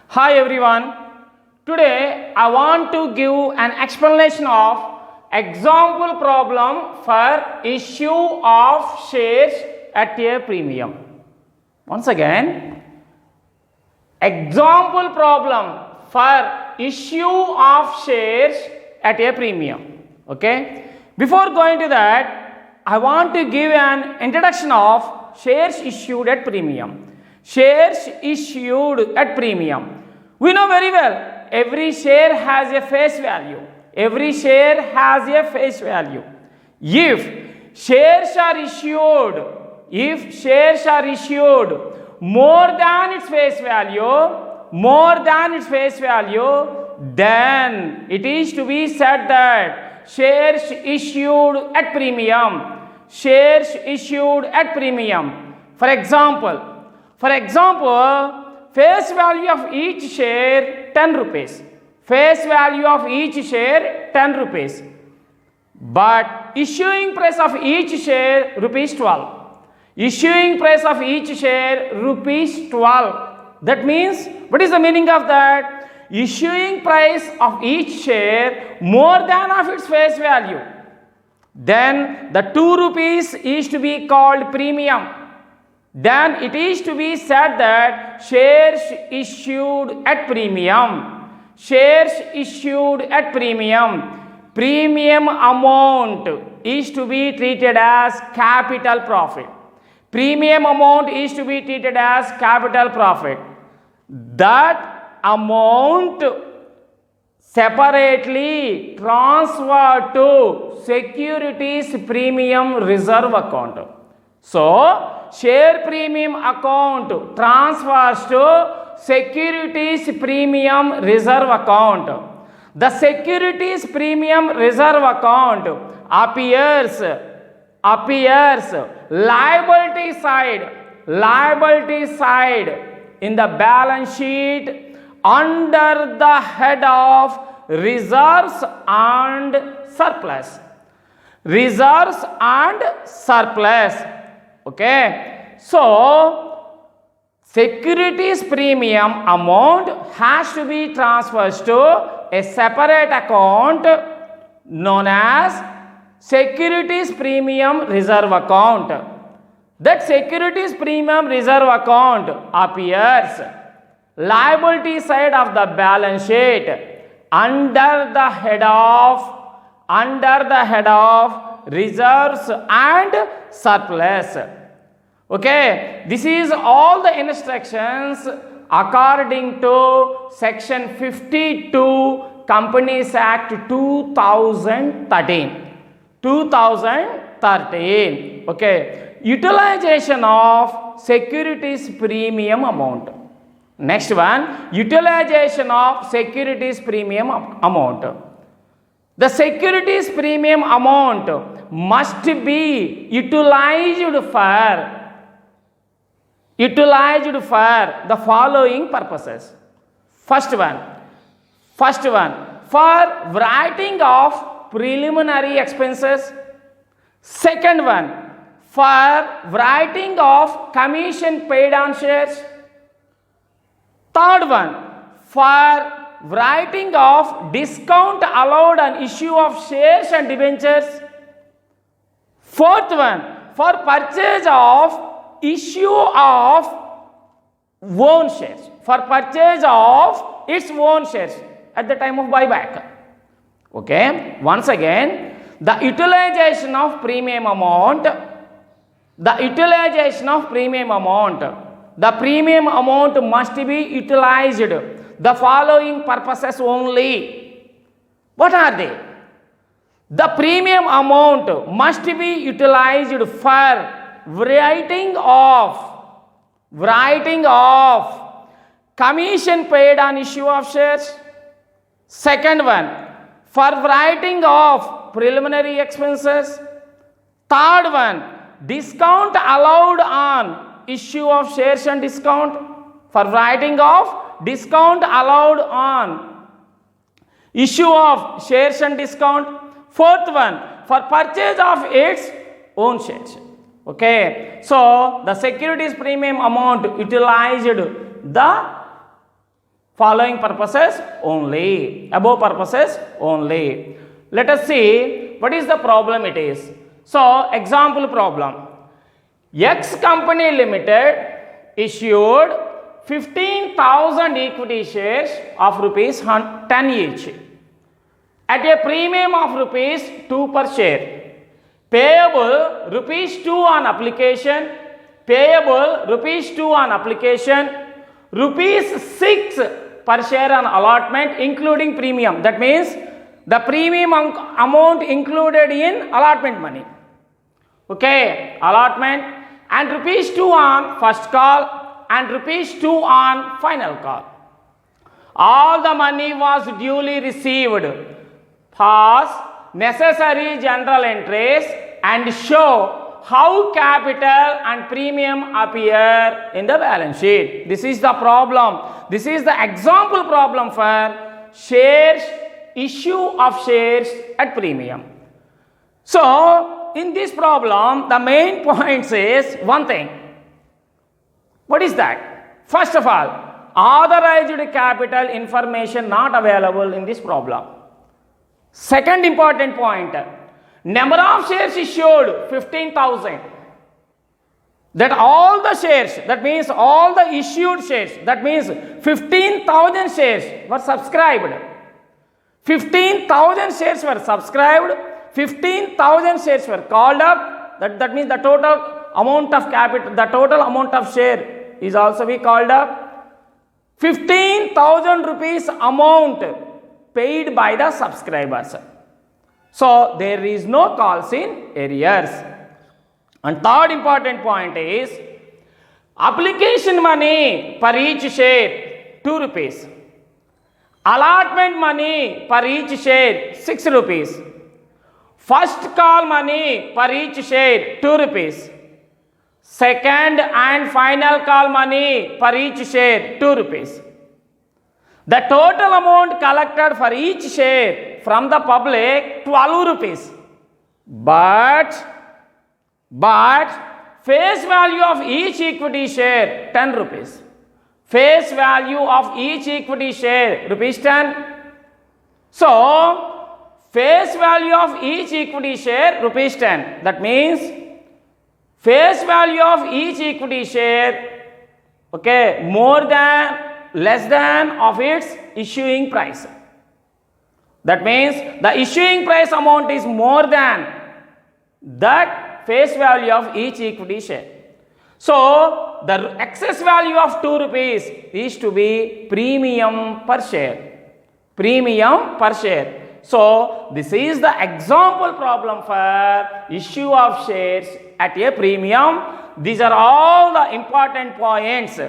Hi everyone. Today I want to give an explanation of example problem for issue of shares at a premium. Once again, example problem for issue of shares at a premium. Okay. Before going to that, I want to give an introduction of shares issued at premium. Shares issued at premium. We know very well every share has a face value. Every share has a face value. If shares are issued more than its face value, then it is to be said that shares issued at premium. Shares issued at premium. For example, face value of each share 10 rupees. Face value of each share 10 rupees. But issuing price of each share rupees 12. Issuing price of each share rupees 12. That means, what is the meaning of that? Issuing price of each share more than of its face value. Then the 2 rupees is to be called premium. Then it is to be said that shares issued at premium. Shares issued at premium. Premium amount is to be treated as capital profit. Premium amount is to be treated as capital profit. That amount separately transferred to securities premium reserve account. So, share premium account transfers to securities premium reserve account. The securities premium reserve account appears liability side in the balance sheet under the head of reserves and surplus. Reserves and surplus. Okay. So, securities premium amount has to be transferred to a separate account known as securities premium reserve account. That securities premium reserve account appears liability side of the balance sheet under the head of reserves and surplus. Okay, this is all the instructions according to section 52 Companies Act 2013. Okay, utilization of securities premium amount. Next one, utilization of securities premium amount. The securities premium amount must be utilized for the following purposes. First one, for writing of preliminary expenses. Second one, for writing of commission paid on shares. Third one, for writing of discount allowed on issue of shares and debentures. Fourth one, for purchase of issue of own shares. For purchase of its own shares at the time of buyback. Okay, once again, the utilization of premium amount, the premium amount must be utilized the following purposes only. What are they? The premium amount must be utilized for writing of commission paid on issue of shares. Second one, for writing of preliminary expenses. Third one, discount allowed on issue of shares and discount. For writing of discount allowed on issue of shares and discount. Fourth one, for purchase of its own shares. Okay, so the securities premium amount utilized the Following purposes only. Above purposes only. Let us see what is the problem it is. So, example problem. X Company Limited issued 15,000 equity shares of rupees 10 each at a premium of rupees 2 per share. Payable rupees 2 on application. Payable rupees 2 on application. Rupees 6 per share on allotment including premium. That means the premium amount included in allotment money. Okay, allotment, and rupees 2 on first call and rupees 2 on final call. All the money was duly received. Pass necessary general entries and show how capital and premium appear in the balance sheet. This is the problem. This is the example problem for shares, issue of shares at premium. So, in this problem, the main points is one thing. What is that? First of all, authorized capital information not available in this problem. Second important point, number of shares issued 15,000. That all the shares, that means all the issued shares, that means 15,000 shares were subscribed. 15,000 shares were subscribed, 15,000 shares were called up. That means the total amount of capital, the total amount of share is also be called up. 15,000 rupees amount paid by the subscribers. So, there is no calls in arrears. And third important point is application money per each share 2 rupees. Allotment money per each share 6 rupees. First call money per each share 2 rupees. Second and final call money per each share 2 rupees. The total amount collected for each share from the public 12 rupees. But face value of each equity share 10 rupees. Face value of each equity share rupees 10. So, face value of each equity share rupees 10. That means face value of each equity share, okay, less than of its issuing price. That means the issuing price amount is more than that face value of each equity share. So, the excess value of 2 rupees is to be premium per share. Premium per share. So, this is the example problem for issue of shares at a premium. These are all the important points.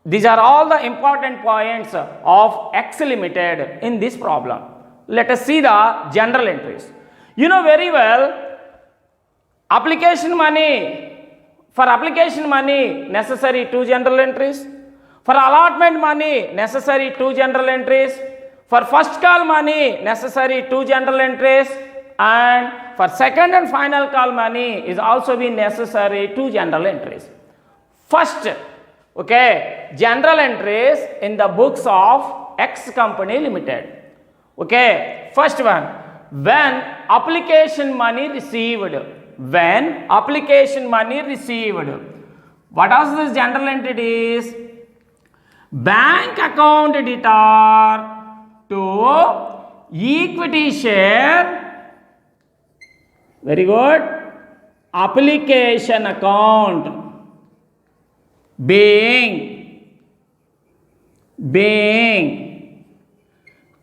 These are all the important points of X Limited in this problem. Let us see the general entries. You know very well, application money. For application money, necessary 2 general entries. For allotment money, necessary 2 general entries. For first call money, necessary 2 general entries. And for second and final call money is also be necessary 2 general entries. First, okay, general entries in the books of X Company Limited. Okay, first one, when application money received. When application money received. What are these general entities? Bank account debtor to equity share. Very good. Application account being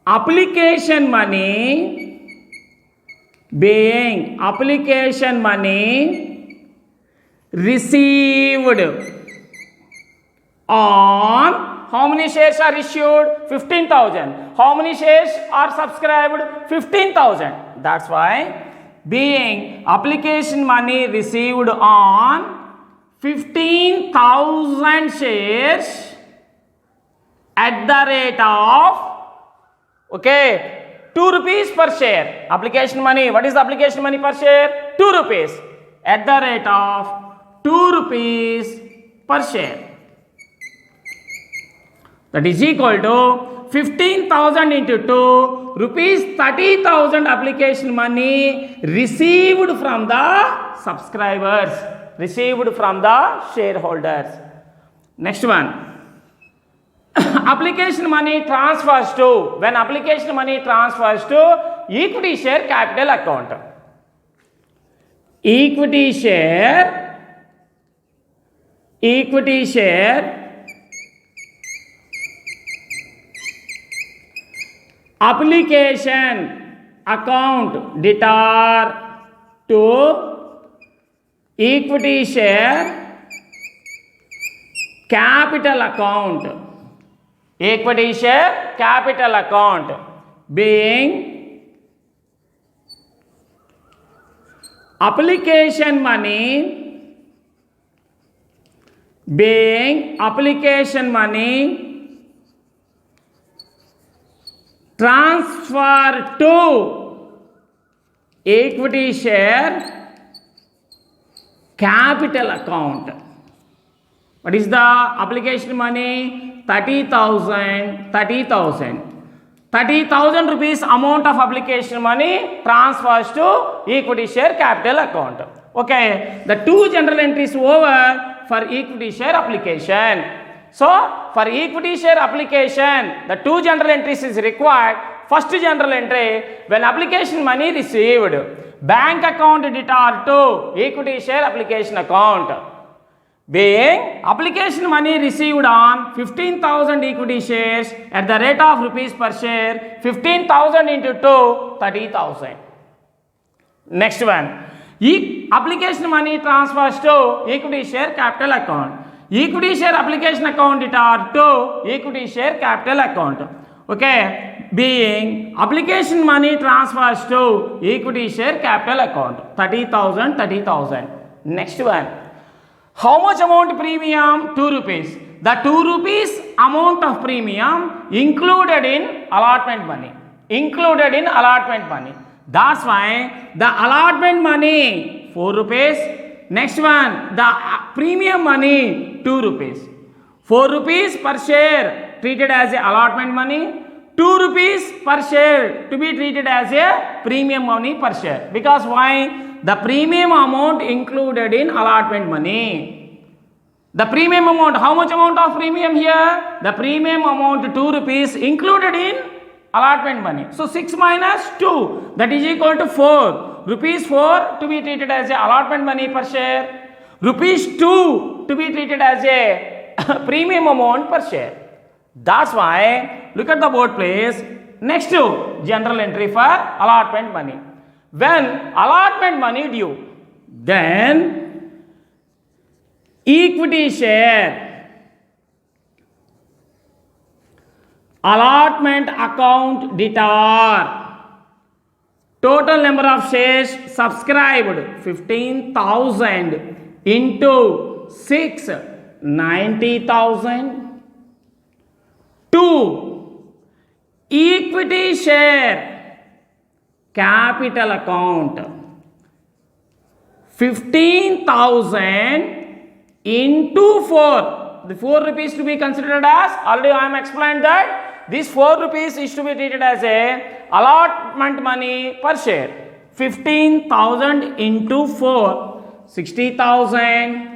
application money received on how many shares are issued? 15,000. How many shares are subscribed? 15,000. That's why being application money received on 15,000 shares at the rate of, okay, 2 rupees per share. Application money, what is the application money per share? 2 rupees. At the rate of 2 rupees per share. that is equal to 15,000 into 2 rupees 30,000 application money received from the subscribers, received from the shareholders. Next one, application money transfers to, when application money transfers to equity share capital account. Equity share application account debtor to equity share capital account. Equity share capital account being application money transfer to equity share capital account. What is the application money? 30,000 rupees amount of application money transfers to equity share capital account. Okay, the two general entries over for equity share application. So for equity share application, the two general entries is required. First general entry, when application money received, bank account debtor to equity share application account, being application money received on 15,000 equity shares at the rate of rupees per share, 15,000 into 2, 30,000. Next one, application money transfers to equity share capital account. Equity share application account debtor to equity share capital account. Okay, being application money transfers to equity share capital account, 30,000. Next one, how much amount premium? 2 rupees. The 2 rupees amount of premium included in allotment money. That's why the allotment money 4 rupees. Next one, the premium money 2 rupees. 4 rupees per share treated as a allotment money. 2 rupees per share to be treated as a premium money per share. Because why? The premium amount included in allotment money. The premium amount, how much amount of premium here? The premium amount 2 rupees included in allotment money. So 6 minus 2, that is equal to 4. Rupees 4 to be treated as a allotment money per share. Rupees 2 to be treated as a premium amount per share. That's why, look at the board please. Next to general entry for allotment money. When allotment money due, then equity share allotment account debtor, total number of shares subscribed 15,000 into 6, 90,000. 2. Equity share capital account, 15,000 into 4. The 4 rupees to be considered as, already I am explained that this 4 rupees is to be treated as a allotment money per share. 15,000 into 4, 60,000.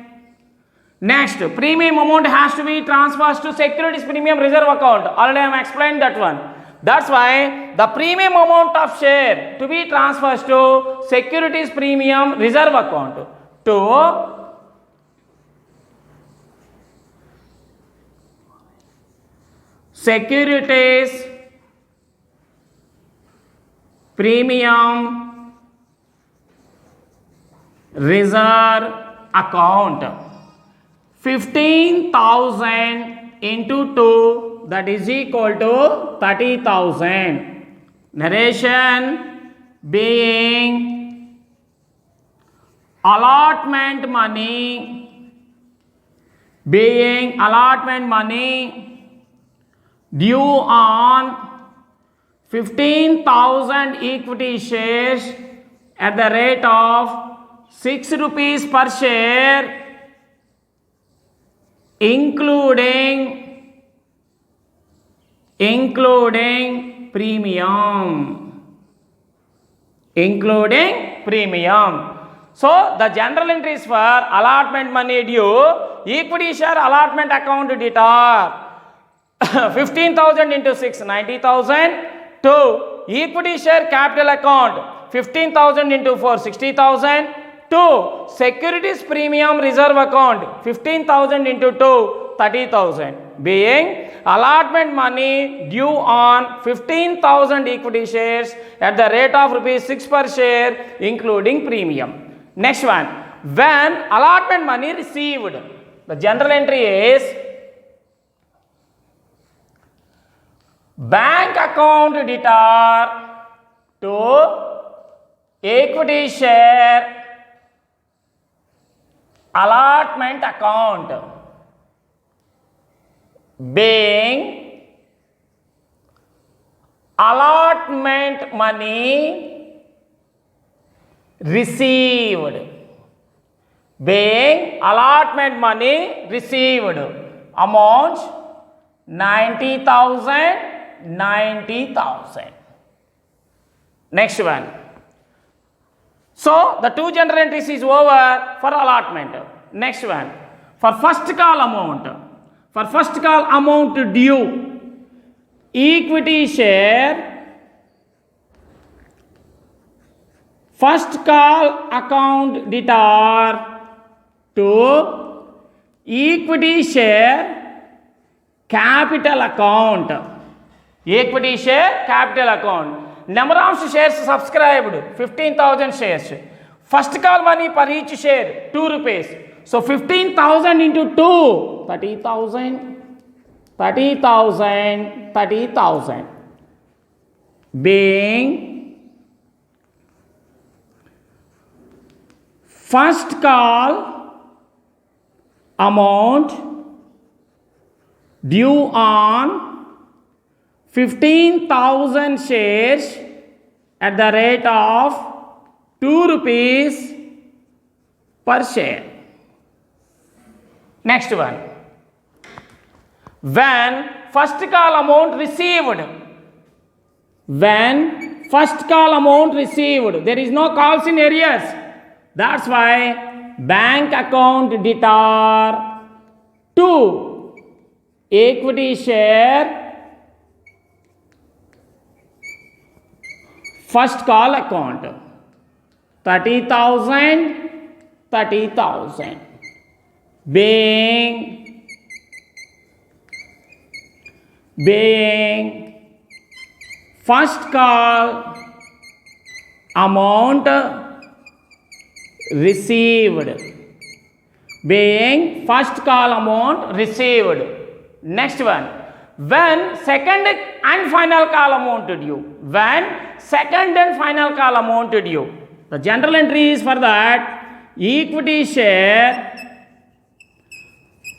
Next, premium amount has to be transferred to securities premium reserve account. Already I am explained that one. That's why the premium amount of share to be transferred to securities premium reserve account to securities premium reserve account. 15,000 into 2, that is equal to 30,000. Narration being allotment money due on 15,000 equity shares at the rate of 6 rupees per share, including including premium. Including premium. So the journal entries for allotment money due, equity share allotment account debtor 15,000 into 6, 90,000. 2. Equity share capital account 15,000 into 4, 60,000. 2. Securities premium reserve account 15,000 into 2, 30,000. Being allotment money due on 15,000 equity shares at the rate of rupees 6 per share including premium. Next one, when allotment money received, the general entry is bank account debtor to equity share allotment account, being allotment money received, being allotment money received, amount 90,000. 90,000. Next one. So the two general entries is over for allotment. Next one, for first call amount. For first call amount due, equity share, first call account debtor to equity share capital account. Equity share capital account. Number of shares subscribed 15,000 shares. First call money per each share 2 rupees. So 15,000 into 2, 30,000. 30,000. 30,000. Being first call amount due on 15,000 shares at the rate of 2 rupees per share. Next one, when first call amount received, when first call amount received, there is no calls in arrears. That's why bank account debtor to equity share first call account 30,000. 30,000. Being first call amount received, being first call amount received. Next one, when second and final call amount due, when second and final call amount due, the general entry is for that equity share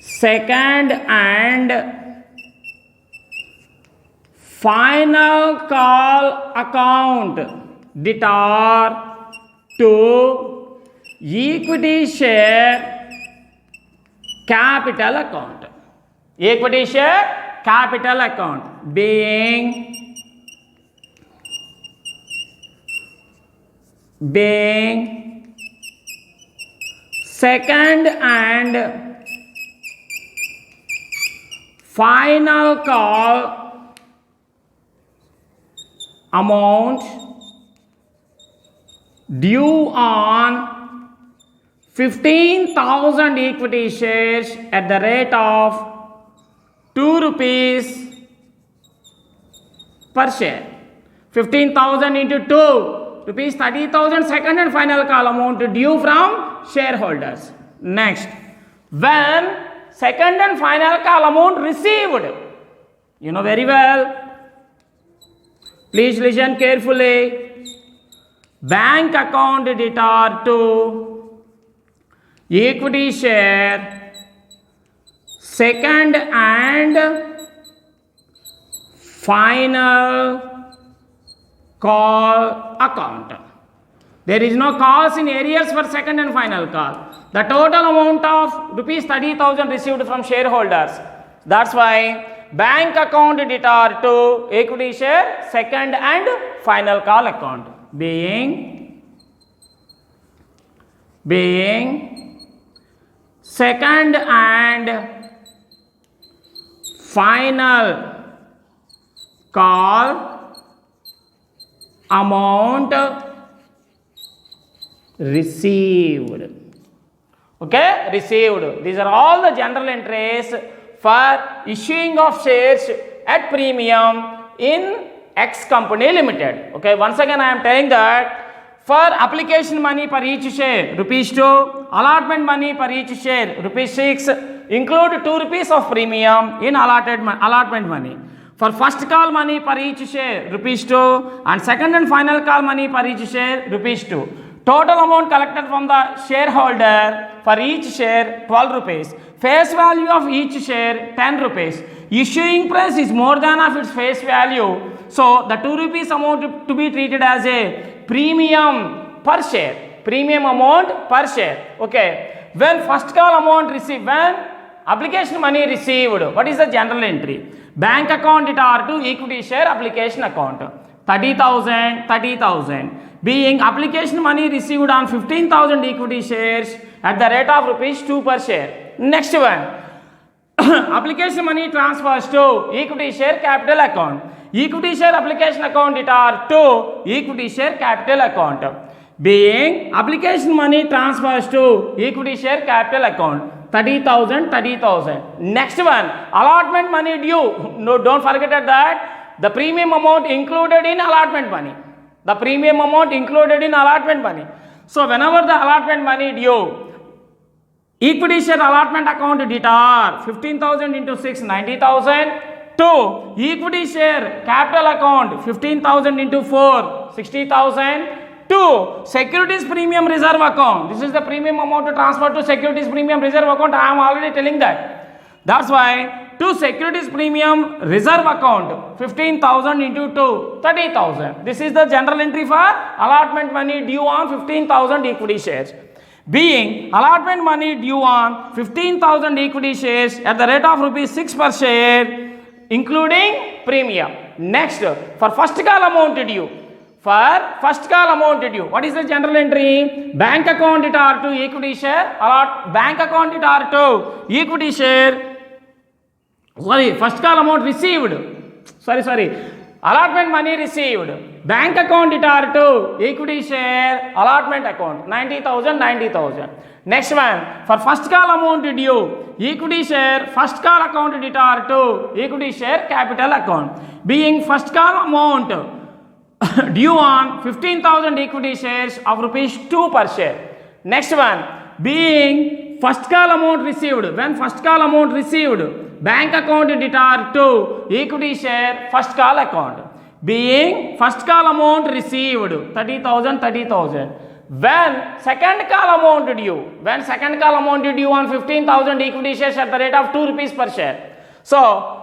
second and final call account debtor to equity share capital account. Equity share capital account being second and final call amount due on 15,000 equity shares at the rate of 2 rupees per share. 15,000 into 2 rupees 30,000 second and final call amount due from shareholders. Next, when second and final call amount received, you know very well, please listen carefully, bank account debtor to equity share second and final call account. There is no calls in arrears for second and final call. The total amount of rupees 30,000 received from shareholders. That's why bank account debtor to equity share second and final call account, being second and final call amount received. Okay, received. These are all the general entries for issuing of shares at premium in X company limited. Okay, once again I am telling that for application money per each share rupees 2, allotment money per each share rupees 6, include 2 rupees of premium in allotment money. For first call money per each share rupees 2 and second and final call money per each share rupees 2. Total amount collected from the shareholder for each share 12 rupees. Face value of each share 10 rupees. Issuing price is more than of its face value. So the 2 rupees amount to be treated as a premium per share. Premium amount per share. Okay. When first call amount received, when application money received, what is the general entry? Bank account debtor to equity share application account. 30,000. Being application money received on 15,000 equity shares at the rate of rupees 2 per share. Next one. Application money transfers to equity share capital account. Equity share application account debtor to equity share capital account. Being application money transfers to equity share capital account. 30,000. Next one. Allotment money due. No, don't forget that. The premium amount included in allotment money. The premium amount included in allotment money. So whenever the allotment money due, equity share allotment account debtor 15,000 into 6, 90,000. To equity share capital account 15,000 into 4, 60,000. To securities premium reserve account. This is the premium amount to transfer to securities premium reserve account. I am already telling that. That's why to securities premium reserve account 15,000 into 2, 30,000. This is the general entry for allotment money due on 15,000 equity shares. Being allotment money due on 15,000 equity shares at the rate of rupees 6 per share including premium. Next, for first call amount due. What is the general entry? Bank account debtor to equity share. Bank account debtor to equity share. First call amount received. Allotment money received. Bank account debtor to equity share allotment account 90,000. Next one, for first call amount due, equity share first call account debtor to equity share capital account. Being first call amount due on 15,000 equity shares of rupees 2 per share. Next one, being first call amount received. When first call amount received, bank account debtor to equity share first call account. Being first call amount received 30,000. When second call amount due. When second call amount due on 15,000 equity shares at the rate of 2 rupees per share. So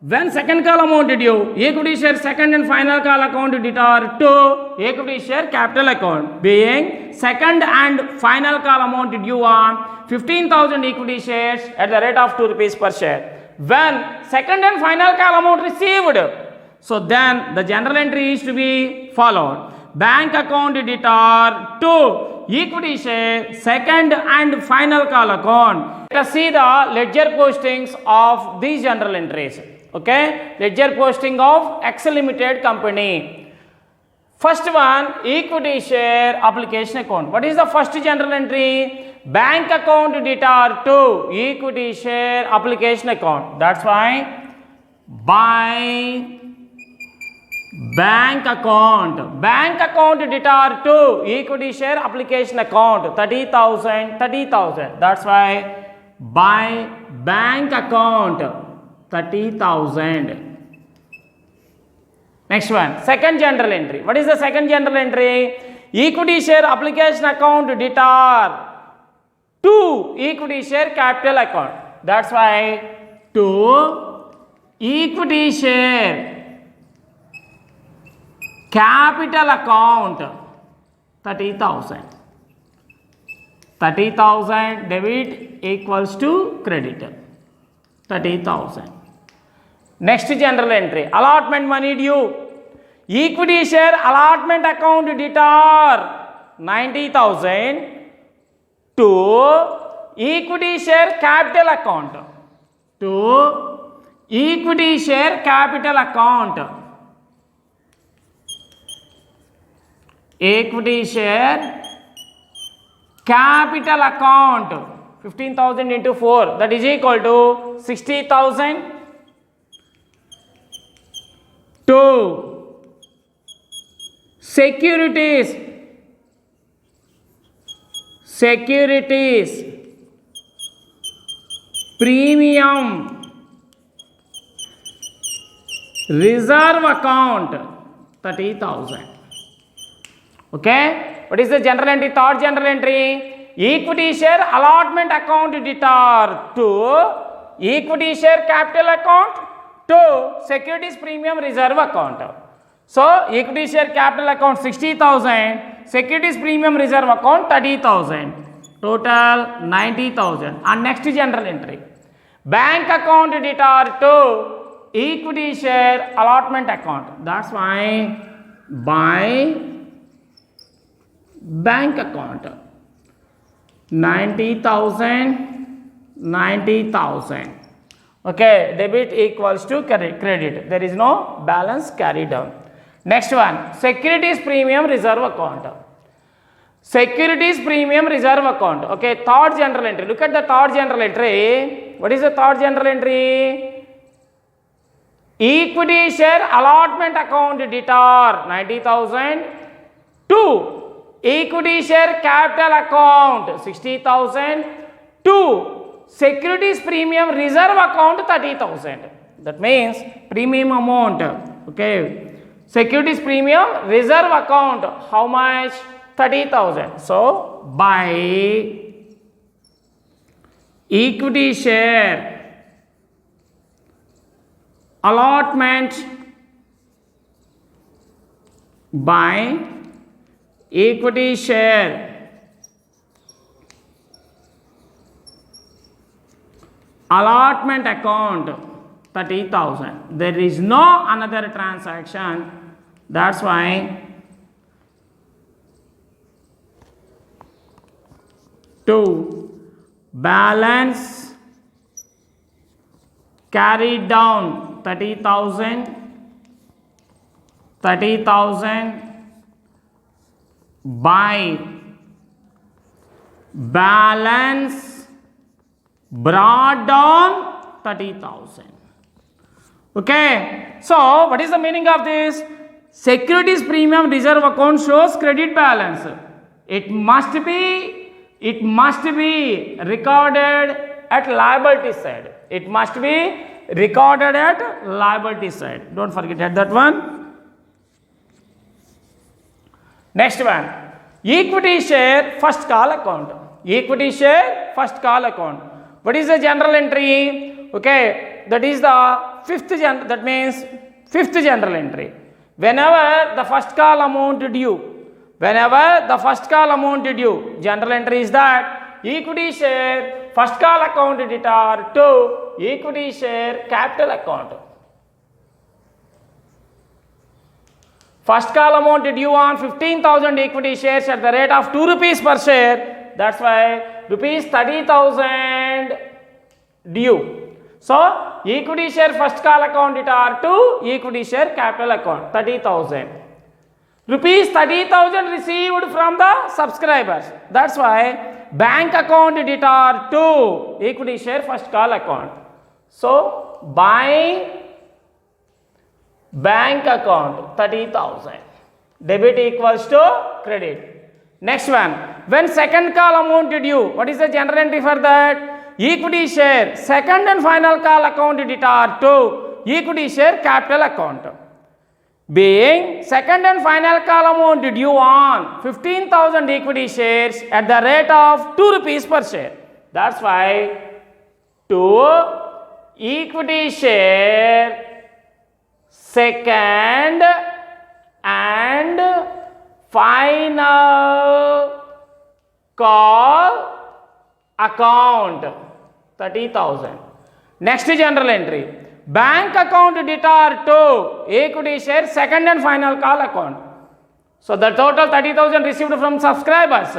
when second call amount due, equity share second and final call account debtor to equity share capital account. Being second and final call amount due on 15,000 equity shares at the rate of 2 rupees per share. When second and final call amount received, so then the general entry is to be followed. Bank account debtor to equity share second and final call account. Let us see the ledger postings of these general entries. Okay, ledger posting of X Limited company. First one, equity share application account. What is the first general entry? Bank account debtor to equity share application account. That's why by bank account debtor to equity share application account 30,000. That's why by bank account 30,000. Next one, second general entry. What is the second general entry? Equity share application account debtor to equity share capital account. That's why to equity share capital account 30,000. 30,000 debit equals to credit 30,000. Next general entry, allotment money due. Equity share allotment account debtor 90,000 to equity share capital account. To equity share capital account. Equity share capital account 15,000 into 4, that is equal to 60,000 to securities premium reserve account 30,000. Okay, what is the general entry? Third general entry, equity share allotment account debtor to equity share capital account to securities premium reserve account. So equity share capital account 60,000, securities premium reserve account 30,000, total 90,000. And next general entry, bank account debtor to equity share allotment account. That's why by bank account 90,000. Okay, debit equals to credit. There is no balance carried down. Next one, securities premium reserve account. Securities premium reserve account. Okay, third general entry. Look at the third general entry. What is the third general entry? Equity share allotment account debtor 90,000 to equity share capital account 60,000 to securities premium reserve account 30,000. That means premium amount. Okay, securities premium reserve account, how much? 30,000. So by equity share allotment, by equity share allotment account 30,000. There is no another transaction. That's why to balance carried down 30,000 by balance brought down 30,000. Okay, so what is the meaning of this? Securities premium reserve account shows credit balance. It must be recorded at liability side. It must be recorded at liability side. Don't forget that one. Next one, equity share first call account. Equity share first call account. What is the general entry? Okay, that is the fifth general entry. Whenever the first call amount due, general entry is that equity share first call account debtor to equity share capital account. First call amount due on 15,000 equity shares at the rate of 2 rupees per share. That's why rupees 30,000 due. So equity share first call account debtor to equity share capital account 30,000. Rupees 30,000 received from the subscribers. That's why bank account debtor to equity share first call account. So by bank account 30,000. Debit equals to credit. Next one, when second call amount due, what is the general entry for that? Equity share second and final call account debtor to equity share capital account. Being second and final call amount due on 15,000 equity shares at the rate of 2 rupees per share. That's why to equity share second and final call account 30,000. Next general entry, Bank account debtor to equity share second and final call account. So the total 30,000 received from subscribers.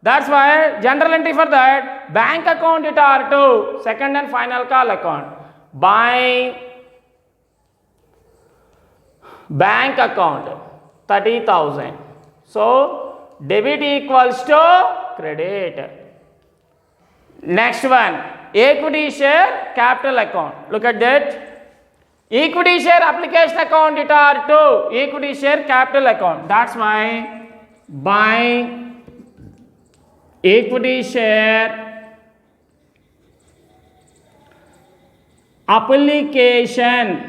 That's why general entry for that bank account debtor to second and final call account. By bank account 30,000. So debit equals to credit. Next one, equity share capital account. Look at that. Equity share application account debtor to equity share capital account. That's why by equity share application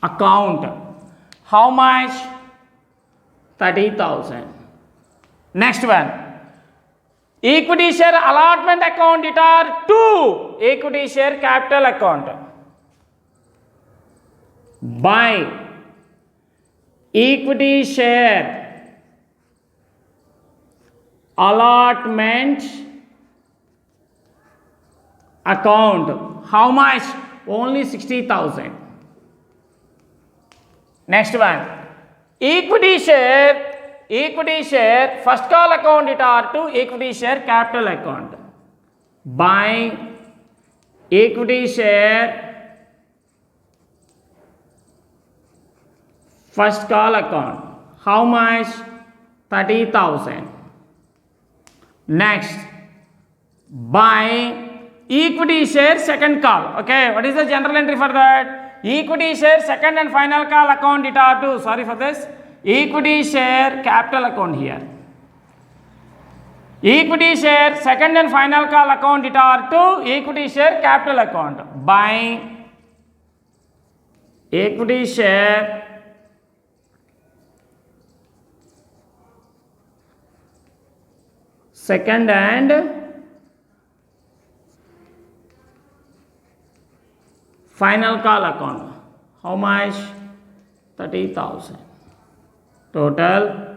account. How much? 30,000. Next one, equity share allotment account debtor to equity share capital account. By equity share allotment account. How much? Only 60,000. Next one, equity share first call account debtor to equity share capital account. By equity share first call account. How much? 30,000. Next, by equity share second call. Okay, what is the general entry for that? Equity share second and final call account debtor to, sorry for this, equity share capital account here. Equity share second and final call account debtor to equity share capital account. By equity share second and final call account. How much? 30,000. Total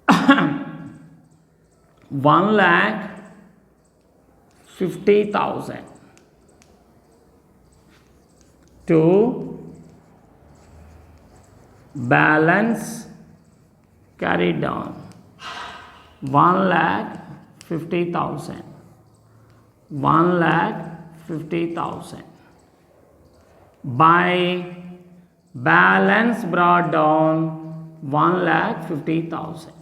1,50,000 to balance carried down. 1,50,000. 1,50,000 by balance brought down 1,50,000.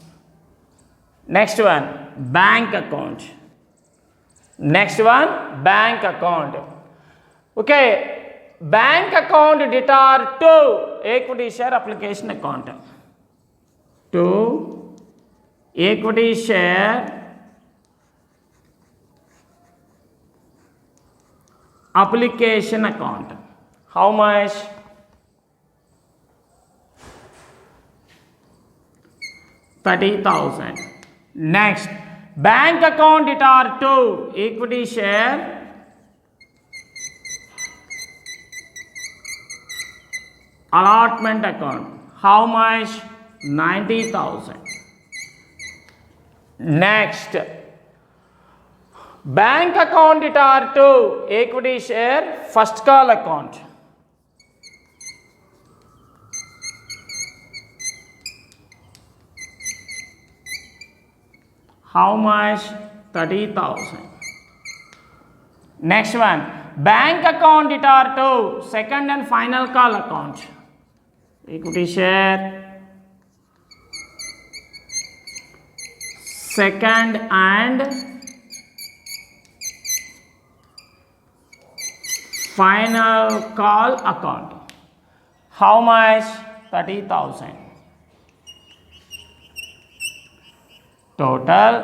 Next one, bank account. Next one, bank account. Okay, bank account debtor to equity share application account. To equity share application account. How much? 30,000. Next, bank account debtor to equity share allotment account. How much? 90,000. Next, bank account debtor to equity share first call account. How much? 30,000. Next one, bank account debtor to second and final call account. Equity share second and final call account. How much? 30,000. Total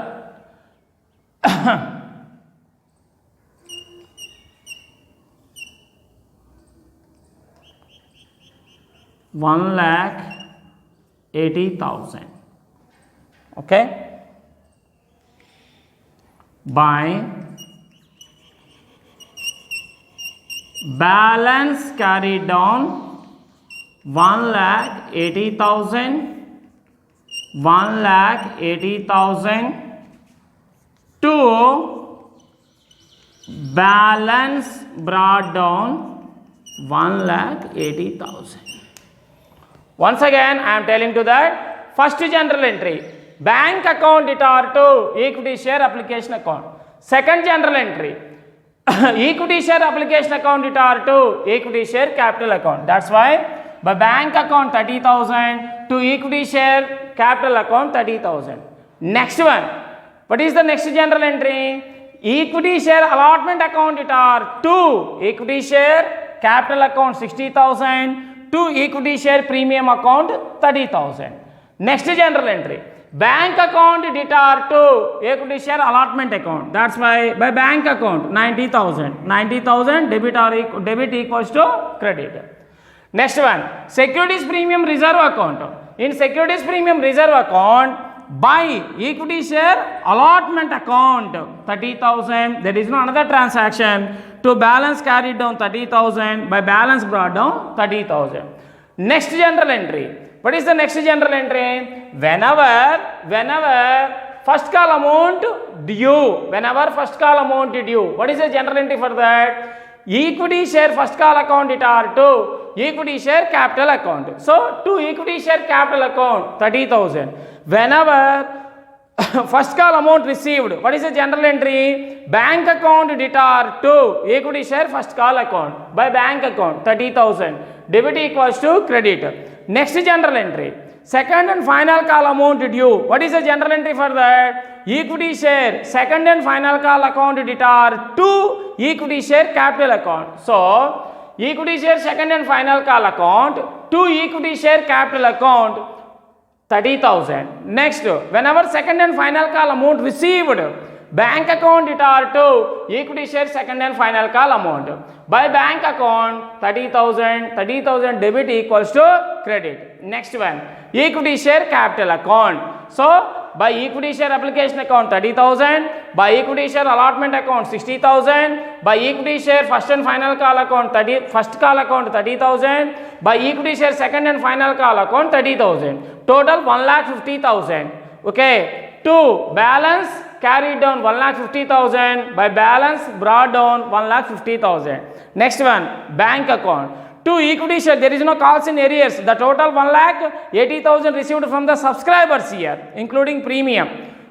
1,80,000. Okay. By balance carried down 1,80,000. 1,80,000 to balance brought down 1,80,000. Once again, I am telling to that first general entry, bank account return to equity share application account. Second general entry, equity share application account return to equity share capital account. That's why by bank account 30,000 to equity share capital account 30,000. Next one, what is the next general entry? Equity share allotment account return to equity share capital account 60,000 to equity share premium account 30,000. Next general entry, bank account return to equity share allotment account. That's why by bank account 90,000. 90,000 debit equals to credit. Next one, securities premium reserve account. In securities premium reserve account, by equity share allotment account 30,000, there is no another transaction to balance carried down 30,000, by balance brought down 30,000. Next general entry, what is the next general entry? Whenever first call amount due, what is the general entry for that? Equity share first call account return to equity share capital account. So to equity share capital account 30,000. Whenever first call amount received, what is the general entry? Bank account return to equity share first call account, by bank account 30,000, debit equals to credit. Next general entry, second and final call amount due, what is the general entry for that? Equity share second and final call account return to equity share capital account. So equity share second and final call account to equity share capital account 30,000. Next, whenever second and final call amount received, bank account return to equity share second and final call amount, by bank account 30,000, 30,000 debit equals to credit. Next one, equity share capital account. So by equity share application account 30,000, by equity share allotment account 60,000, by equity share first and final call account first call account 30,000, by equity share second and final call account 30,000. Total 1,50,000. Okay, to balance carried down 1,50,000, by balance brought down 1,50,000. Next one, bank account. To equity share, there is no calls in arrears. The total 1,80,000 received from the subscribers here, including premium.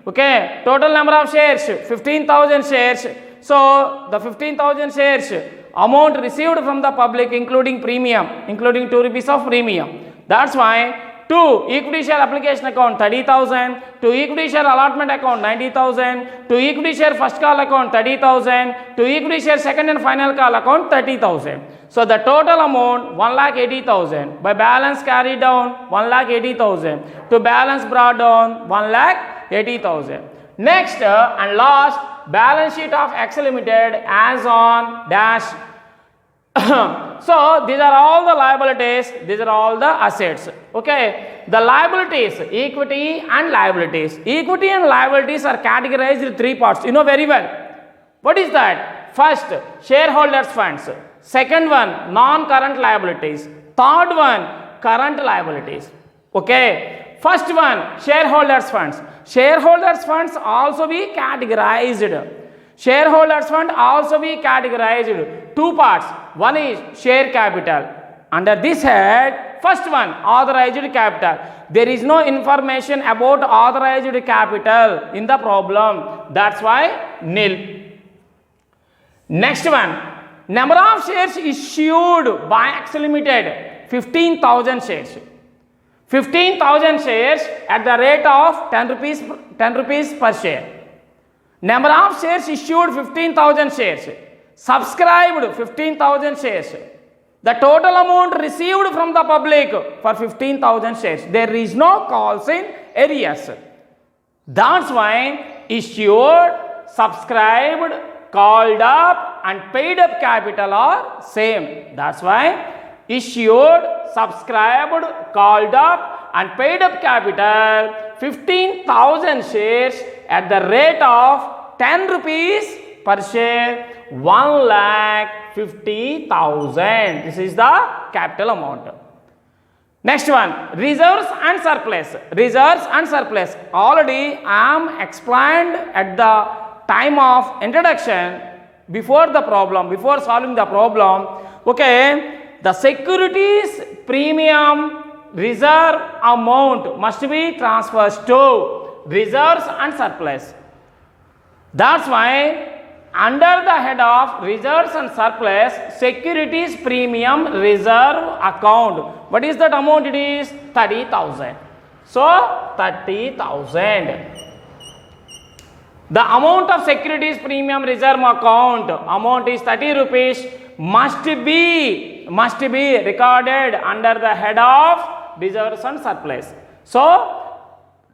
Okay, total number of shares 15,000 shares. So the 15,000 shares amount received from the public, including premium, including 2 rupees of premium. That's why to equity share application account 30,000, to equity share allotment account 90,000, to equity share first call account 30,000, to equity share second and final call account 30,000. So the total amount 1,80,000, by balance carried down 1,80,000, to balance brought down 1,80,000. Next and last, balance sheet of X Limited as on dash. So these are all the liabilities, these are all the assets. Okay, the liabilities, equity and liabilities. Equity and liabilities are categorized in 3 parts. You know very well. What is that? First, shareholders funds. Second one, non-current liabilities. Third one, current liabilities. Okay, first one, shareholders funds. Shareholders funds also be categorized. Shareholders fund also be categorized 2 parts. One is share capital. Under this head, first one, authorized capital. There is no information about authorized capital in the problem. That's why nil. Next one, number of shares issued by X Limited, 15,000 shares. 15,000 shares at the rate of 10 rupees per share. Number of shares issued 15,000 shares. Subscribed 15,000 shares. The total amount received from the public for 15,000 shares. There is no calls in arrears. That's why issued, subscribed, called up and paid up capital are same. That's why issued, subscribed, called up and paid up capital 15,000 shares at the rate of 10 rupees per share, 1,50,000. This is the capital amount. Next one, reserves and surplus. Reserves and surplus. Already I am explained at the time of introduction. before solving the problem, okay, the securities premium reserve amount must be transferred to reserves and surplus. That's why under the head of reserves and surplus, securities premium reserve account, what is that amount? It is 30,000. So 30,000. The amount of securities premium reserve account amount is 30 rupees must be recorded under the head of reserves and surplus. So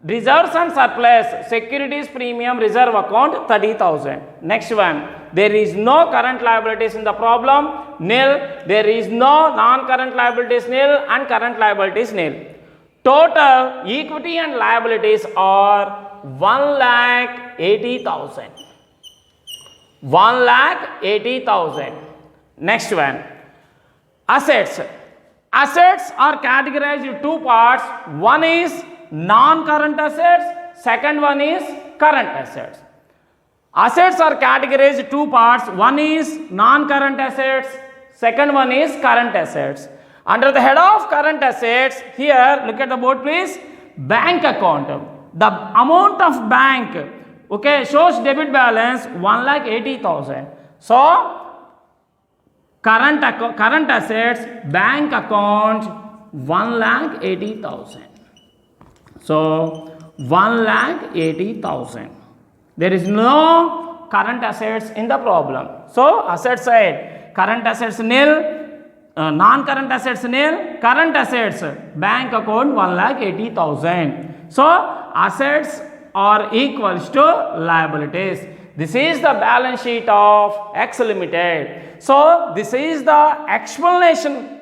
reserves and surplus, securities premium reserve account 30,000. Next one, there is no current liabilities in the problem, nil. There is no non-current liabilities, nil, and current liabilities, nil. Total equity and liabilities are 1,80,000. 1,80,000. Next one, assets. Assets are categorized in two parts. One is non-current assets, second one is current assets. Assets are categorized in two parts. One is non-current assets, second one is current assets. Under the head of current assets, here look at the board please, bank account. The amount of bank, okay, shows debit balance 1,80,000. So current assets, bank account 1,80,000. So 1,80,000. There is no current assets in the problem. So asset side, current assets nil, non-current assets nil, current assets, bank account 1,80,000. So assets are equals to liabilities. This is the balance sheet of X Limited. So this is the explanation.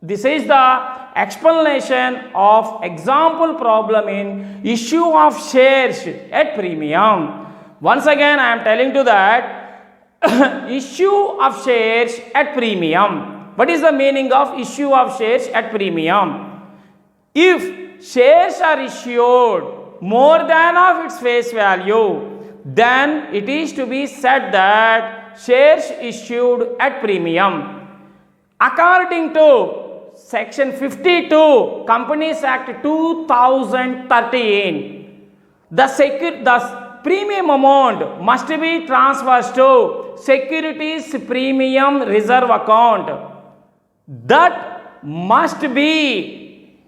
This is the explanation of example problem in issue of shares at premium. Once again, I am telling you that issue of shares at premium. What is the meaning of issue of shares at premium? If shares are issued more than of its face value, then it is to be said that shares issued at premium. According to Section 52, Companies Act 2013, the premium amount must be transferred to securities premium reserve account. That must be,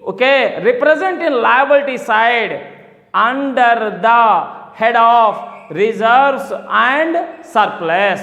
okay, represent in liability side under the head of reserves and surplus.